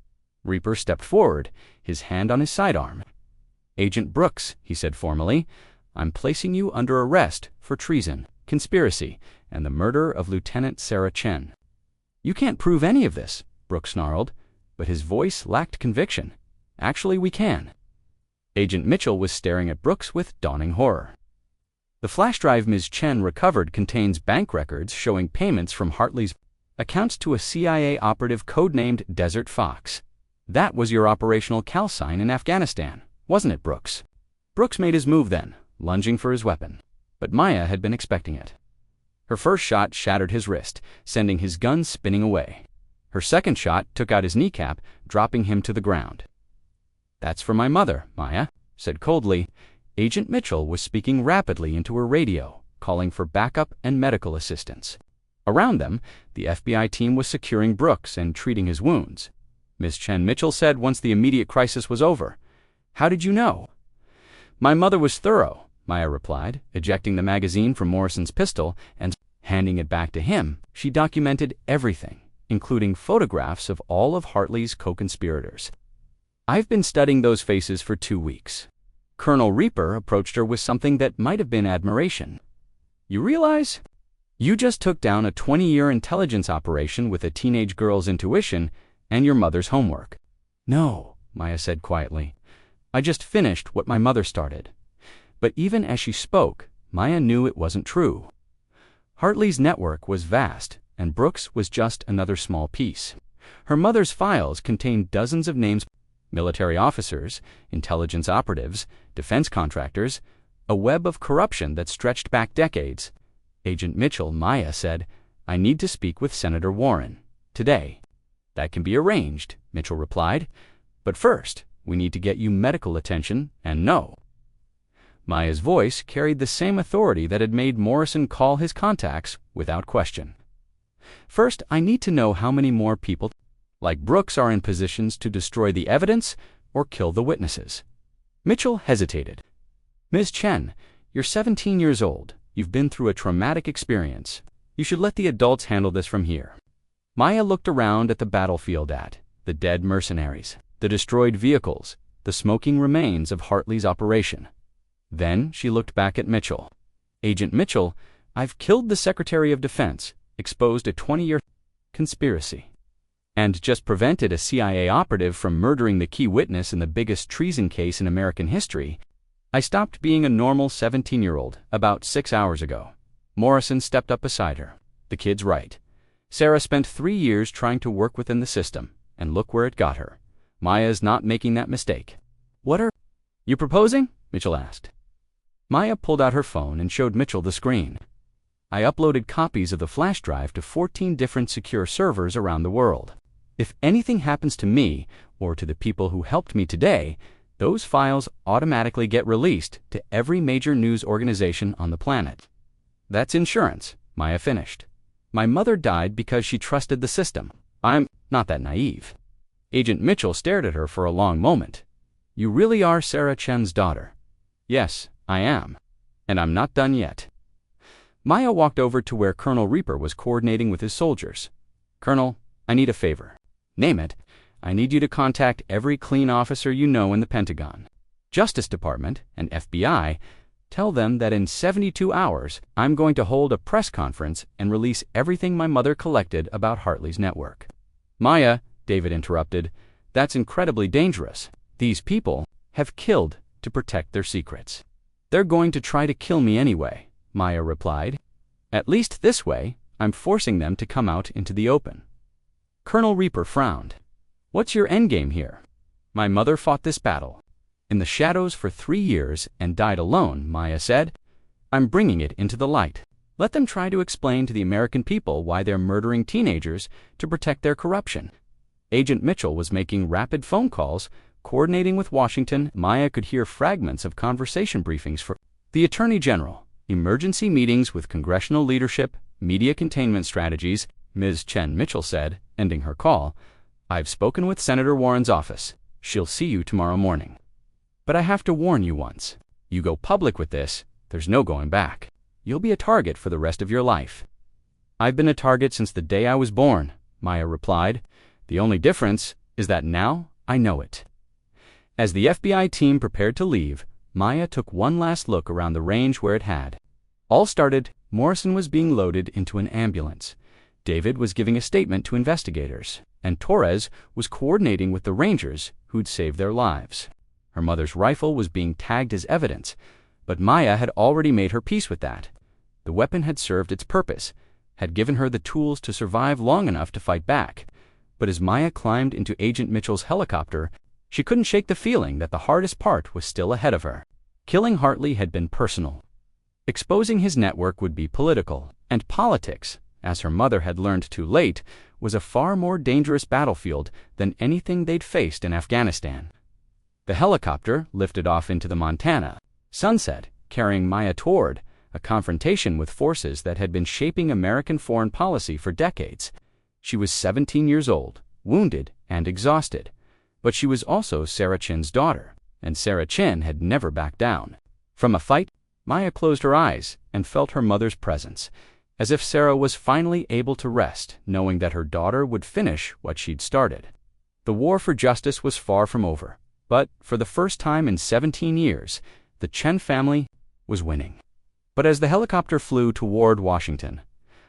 Reaper stepped forward, his hand on his sidearm. Agent Brooks, he said formally, I'm placing you under arrest for treason, conspiracy, and the murder of Lieutenant Sarah Chen. You can't prove any of this, Brooks snarled, but his voice lacked conviction. Actually, we can. Agent Mitchell was staring at Brooks with dawning horror. The flash drive Ms. Chen recovered contains bank records showing payments from Hartley's accounts to a CIA operative codenamed Desert Fox. That was your operational call sign in Afghanistan, wasn't it, Brooks? Brooks made his move then, lunging for his weapon. But Maya had been expecting it. Her first shot shattered his wrist, sending his gun spinning away. Her second shot took out his kneecap, dropping him to the ground. That's for my mother, Maya said coldly. Agent Mitchell was speaking rapidly into her radio, calling for backup and medical assistance. Around them, the FBI team was securing Brooks and treating his wounds. Ms. Chen, Mitchell said once the immediate crisis was over. How did you know? My mother was thorough, Maya replied, ejecting the magazine from Morrison's pistol and handing it back to him. She documented everything, including photographs of all of Hartley's co-conspirators. I've been studying those faces for 2 weeks. Colonel Reaper approached her with something that might have been admiration. You realize? You just took down a 20-year intelligence operation with a teenage girl's intuition and your mother's homework. No, Maya said quietly. I just finished what my mother started. But even as she spoke, Maya knew it wasn't true. Hartley's network was vast, and Brooks was just another small piece. Her mother's files contained dozens of names, military officers, intelligence operatives, defense contractors, a web of corruption that stretched back decades. Agent Mitchell, Maya said, I need to speak with Senator Warren. Today. That can be arranged, Mitchell replied. But first, we need to get you medical attention, and no. Maya's voice carried the same authority that had made Morrison call his contacts without question. First, I need to know how many more people like Brooks are in positions to destroy the evidence or kill the witnesses. Mitchell hesitated. Ms. Chen, you're 17 years old. You've been through a traumatic experience. You should let the adults handle this from here. Maya looked around at the battlefield the dead mercenaries, the destroyed vehicles, the smoking remains of Hartley's operation. Then she looked back at Mitchell. Agent Mitchell, I've killed the Secretary of Defense, exposed a 20-year conspiracy, and just prevented a CIA operative from murdering the key witness in the biggest treason case in American history. I stopped being a normal 17-year-old about 6 hours ago. Morrison stepped up beside her. The kid's right. Sarah spent 3 years trying to work within the system, and look where it got her. Maya's not making that mistake. What are you proposing? Mitchell asked. Maya pulled out her phone and showed Mitchell the screen. I uploaded copies of the flash drive to 14 different secure servers around the world. If anything happens to me or to the people who helped me today, those files automatically get released to every major news organization on the planet. That's insurance, Maya finished. My mother died because she trusted the system. I'm not that naive. Agent Mitchell stared at her for a long moment. You really are Sarah Chen's daughter? Yes, I am. And I'm not done yet. Maya walked over to where Colonel Reaper was coordinating with his soldiers. Colonel, I need a favor. Name it. I need you to contact every clean officer you know in the Pentagon, Justice Department, and FBI. Tell them that in 72 hours, I'm going to hold a press conference and release everything my mother collected about Hartley's network. Maya, David interrupted, that's incredibly dangerous. These people have killed to protect their secrets. They're going to try to kill me anyway, Maya replied. At least this way, I'm forcing them to come out into the open. Colonel Reaper frowned. What's your endgame here? My mother fought this battle in the shadows for 3 years and died alone, Maya said. I'm bringing it into the light. Let them try to explain to the American people why they're murdering teenagers to protect their corruption. Agent Mitchell was making rapid phone calls, coordinating with Washington. Maya could hear fragments of conversation briefings for the Attorney General, emergency meetings with congressional leadership, media containment strategies, Ms. Chen Mitchell said, ending her call. "I've spoken with Senator Warren's office. She'll see you tomorrow morning. But I have to warn you once. You go public with this, there's no going back. You'll be a target for the rest of your life." "I've been a target since the day I was born," Maya replied. "The only difference is that now I know it." As the FBI team prepared to leave, Maya took one last look around the range where it had all started. Morrison was being loaded into an ambulance. David was giving a statement to investigators, and Torres was coordinating with the rangers who'd saved their lives. Her mother's rifle was being tagged as evidence, but Maya had already made her peace with that. The weapon had served its purpose, had given her the tools to survive long enough to fight back. But as Maya climbed into Agent Mitchell's helicopter, she couldn't shake the feeling that the hardest part was still ahead of her. Killing Hartley had been personal. Exposing his network would be political, and politics, as her mother had learned too late, was a far more dangerous battlefield than anything they'd faced in Afghanistan. The helicopter lifted off into the Montana sunset, carrying Maya toward a confrontation with forces that had been shaping American foreign policy for decades. She was 17 years old, wounded and exhausted, but she was also Sarah Chin's daughter, and Sarah Chin had never backed down. From a fight, Maya closed her eyes and felt her mother's presence, as if Sarah was finally able to rest, knowing that her daughter would finish what she'd started. The war for justice was far from over, but for the first time in 17 years, the Chen family was winning. But as the helicopter flew toward Washington,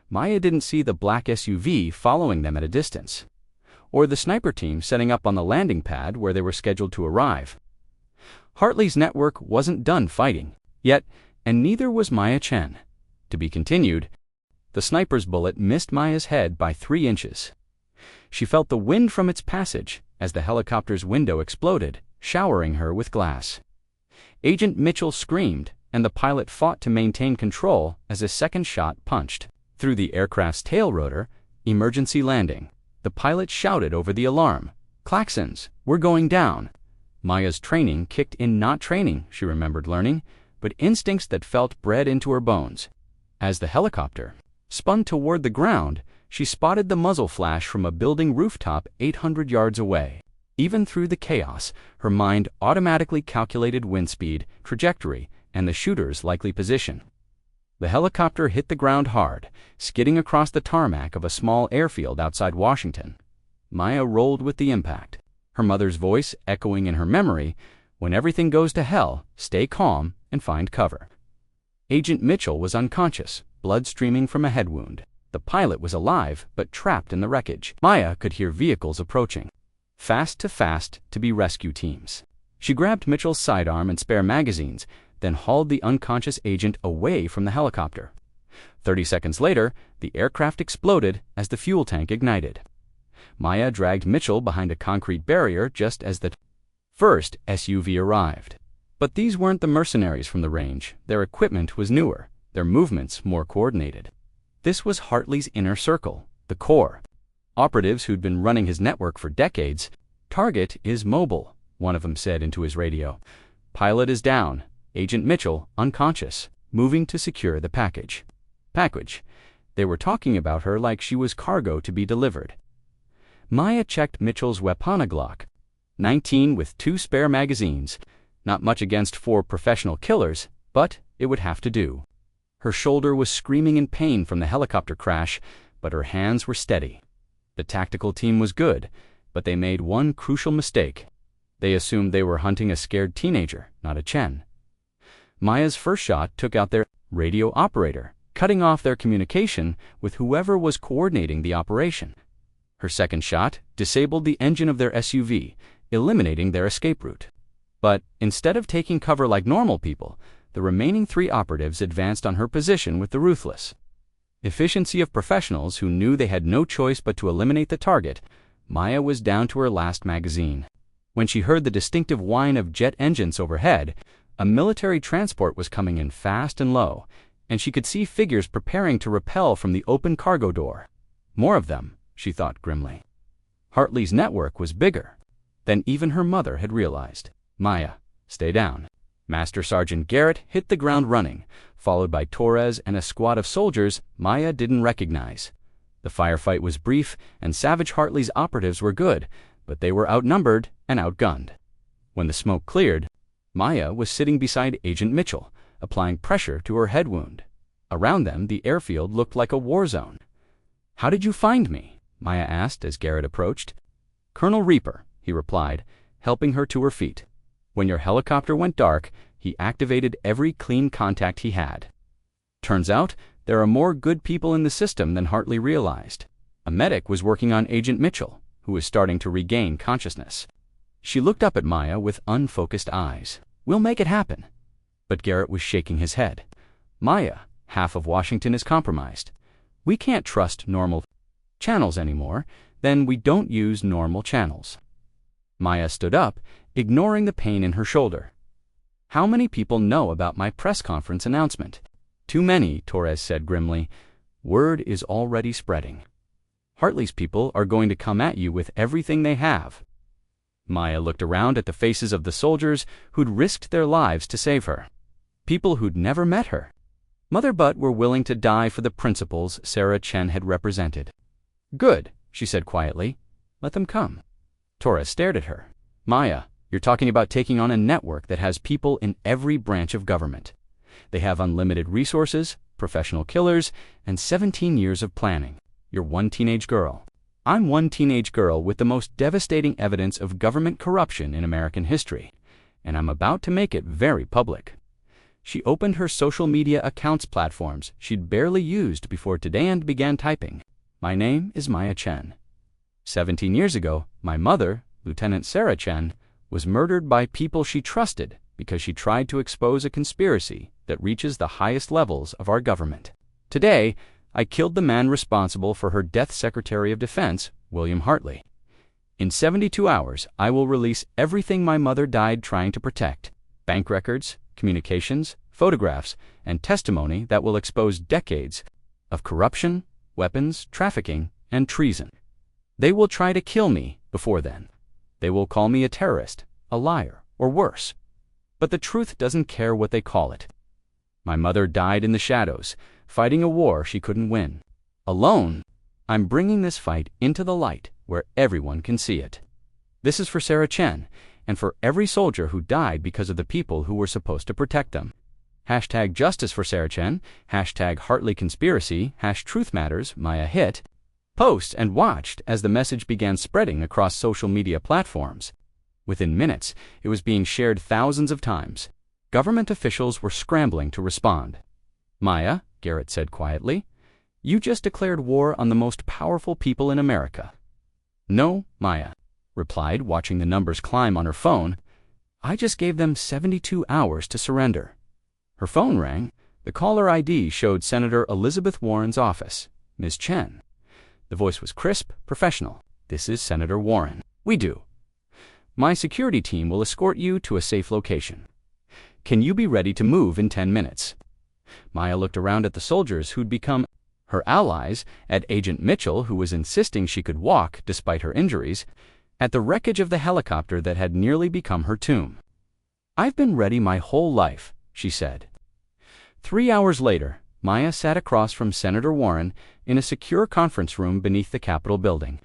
Maya didn't see the black SUV following them at a distance, or the sniper team setting up on the landing pad where they were scheduled to arrive. Hartley's network wasn't done fighting yet, and neither was Maya Chen. To be continued. The sniper's bullet missed Maya's head by 3 inches. She felt the wind from its passage as the helicopter's window exploded, showering her with glass. Agent Mitchell screamed, and the pilot fought to maintain control as a second shot punched through the aircraft's tail rotor. "Emergency landing." The pilot shouted over the alarm. "Klaxons, we're going down." Maya's training kicked in, not training, she remembered learning, but instincts that felt bred into her bones. As the helicopter spun toward the ground, she spotted the muzzle flash from a building rooftop 800 yards away. Even through the chaos, her mind automatically calculated wind speed, trajectory, and the shooter's likely position. The helicopter hit the ground hard, skidding across the tarmac of a small airfield outside Washington. Maya rolled with the impact, her mother's voice echoing in her memory, "When everything goes to hell, stay calm and find cover." Agent Mitchell was unconscious, blood streaming from a head wound. The pilot was alive, but trapped in the wreckage. Maya could hear vehicles approaching, fast to be rescue teams. She grabbed Mitchell's sidearm and spare magazines, then hauled the unconscious agent away from the helicopter. 30 seconds later, the aircraft exploded as the fuel tank ignited. Maya dragged Mitchell behind a concrete barrier just as the first SUV arrived. But these weren't the mercenaries from the range. Their equipment was newer, their movements more coordinated. This was Hartley's inner circle, the core. Operatives who'd been running his network for decades. "Target is mobile," one of them said into his radio. "Pilot is down. Agent Mitchell unconscious, moving to secure the package." Package. They were talking about her like she was cargo to be delivered. Maya checked Mitchell's weapon, a Glock 19 with 2 spare magazines. Not much against 4 professional killers, but it would have to do. Her shoulder was screaming in pain from the helicopter crash, but her hands were steady. The tactical team was good, but they made one crucial mistake. They assumed they were hunting a scared teenager, not a Chen. Maya's first shot took out their radio operator, cutting off their communication with whoever was coordinating the operation. Her second shot disabled the engine of their SUV, eliminating their escape route. But instead of taking cover like normal people, the remaining 3 operatives advanced on her position with the ruthless efficiency of professionals who knew they had no choice but to eliminate the target. Maya was down to her last magazine when she heard the distinctive whine of jet engines overhead. A military transport was coming in fast and low, and she could see figures preparing to rappel from the open cargo door. More of them, she thought grimly. Hartley's network was bigger than even her mother had realized. "Maya, stay down." Master Sergeant Garrett hit the ground running, followed by Torres and a squad of soldiers Maya didn't recognize. The firefight was brief, and Savage Hartley's operatives were good, but they were outnumbered and outgunned. When the smoke cleared, Maya was sitting beside Agent Mitchell, applying pressure to her head wound. Around them, the airfield looked like a war zone. "How did you find me?" Maya asked as Garrett approached. "Colonel Reaper," he replied, helping her to her feet. "When your helicopter went dark, he activated every clean contact he had. Turns out, there are more good people in the system than Hartley realized. A medic was working on Agent Mitchell, who was starting to regain consciousness." She looked up at Maya with unfocused eyes. "We'll make it happen." But Garrett was shaking his head. "Maya, half of Washington is compromised. We can't trust normal channels anymore. Then we don't use normal channels." Maya stood up, ignoring the pain in her shoulder. "How many people know about my press conference announcement?" "Too many," Torres said grimly. "Word is already spreading. Hartley's people are going to come at you with everything they have." Maya looked around at the faces of the soldiers who'd risked their lives to save her. People who'd never met her. Mother but were willing to die for the principles Sarah Chen had represented. "Good," she said quietly. "Let them come." Torres stared at her. "Maya, you're talking about taking on a network that has people in every branch of government. They have unlimited resources, professional killers, and 17 years of planning. You're one teenage girl. I'm one teenage girl with the most devastating evidence of government corruption in American history, and I'm about to make it very public." She opened her social media accounts platforms she'd barely used before today and began typing. "My name is Maya Chen. 17 years ago, my mother, Lieutenant Sarah Chen, was murdered by people she trusted because she tried to expose a conspiracy that reaches the highest levels of our government. Today, I killed the man responsible for her death, Secretary of Defense, William Hartley. In 72 hours, I will release everything my mother died trying to protect: bank records, communications, photographs, and testimony that will expose decades of corruption, weapons, trafficking, and treason. They will try to kill me before then. They will call me a terrorist, a liar, or worse. But the truth doesn't care what they call it. My mother died in the shadows, fighting a war she couldn't win. Alone, I'm bringing this fight into the light where everyone can see it. This is for Sarah Chen, and for every soldier who died because of the people who were supposed to protect them. Hashtag justice for Sarah Chen, hashtag Hartley conspiracy, #Truth Matters," Maya hit post and watched as the message began spreading across social media platforms. Within minutes, it was being shared thousands of times. Government officials were scrambling to respond. "Maya," Garrett said quietly, "you just declared war on the most powerful people in America." "No," Maya replied, watching the numbers climb on her phone. "I just gave them 72 hours to surrender." Her phone rang. The caller ID showed Senator Elizabeth Warren's office. "Ms. Chen." The voice was crisp, professional. "This is Senator Warren. We do. My security team will escort you to a safe location. Can you be ready to move in 10 minutes? Maya looked around at the soldiers who'd become her allies, at Agent Mitchell, who was insisting she could walk despite her injuries, at the wreckage of the helicopter that had nearly become her tomb. "I've been ready my whole life," she said. 3 hours later, Maya sat across from Senator Warren in a secure conference room beneath the Capitol building.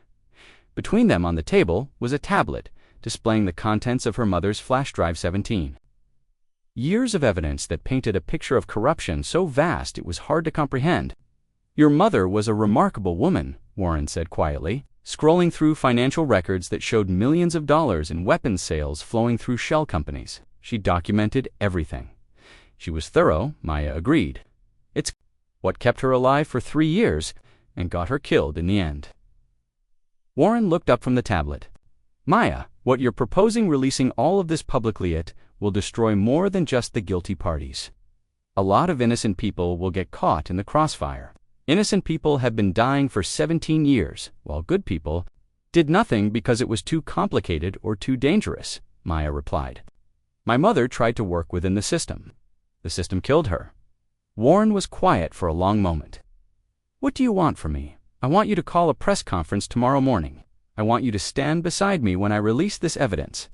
Between them on the table was a tablet displaying the contents of her mother's flash drive 17. Years of evidence that painted a picture of corruption so vast it was hard to comprehend. "Your mother was a remarkable woman," Warren said quietly, scrolling through financial records that showed millions of dollars in weapons sales flowing through shell companies. She documented everything. She was thorough, Maya agreed. It's what kept her alive for 3 years and got her killed in the end. Warren looked up from the tablet. "Maya, what you're proposing, releasing all of this publicly, it will destroy more than just the guilty parties. A lot of innocent people will get caught in the crossfire. Innocent people have been dying for 17 years, while good people did nothing because it was too complicated or too dangerous," Maya replied. "My mother tried to work within the system. The system killed her." Warren was quiet for a long moment. "What do you want from me? I want you to call a press conference tomorrow morning. I want you to stand beside me when I release this evidence.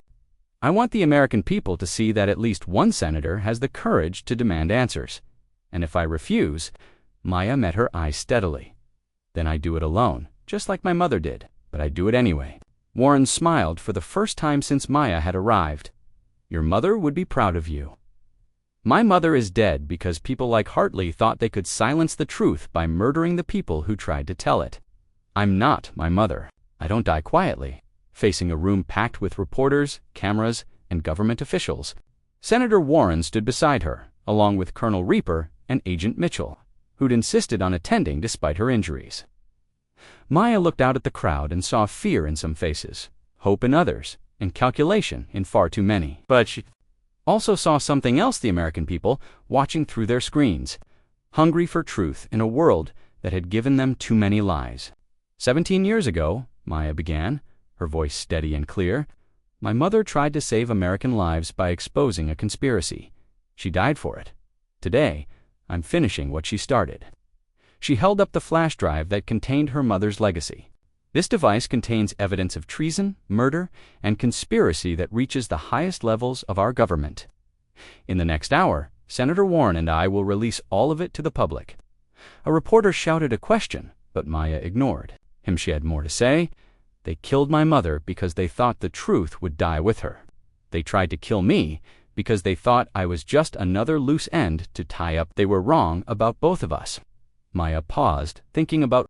I want the American people to see that at least one senator has the courage to demand answers. And if I refuse..." Maya met her eyes steadily. Then I do it alone, just like my mother did, but I do it anyway. Warren smiled for the first time since Maya had arrived. Your mother would be proud of you. My mother is dead because people like Hartley thought they could silence the truth by murdering the people who tried to tell it. I'm not my mother. I don't die quietly, facing a room packed with reporters, cameras, and government officials. Senator Warren stood beside her, along with Colonel Reaper and Agent Mitchell, who'd insisted on attending despite her injuries. Maya looked out at the crowd and saw fear in some faces, hope in others, and calculation in far too many. But she also saw something else: the American people watching through their screens, hungry for truth in a world that had given them too many lies. 17 years ago, Maya began, her voice steady and clear, my mother tried to save American lives by exposing a conspiracy. She died for it. Today, I'm finishing what she started. She held up the flash drive that contained her mother's legacy. This device contains evidence of treason, murder, and conspiracy that reaches the highest levels of our government. In the next hour, Senator Warren and I will release all of it to the public. A reporter shouted a question, but Maya ignored him. She had more to say. They killed my mother because they thought the truth would die with her. They tried to kill me because they thought I was just another loose end to tie up. They were wrong about both of us. Maya paused, thinking about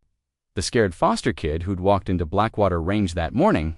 the scared foster kid who'd walked into Blackwater Range that morning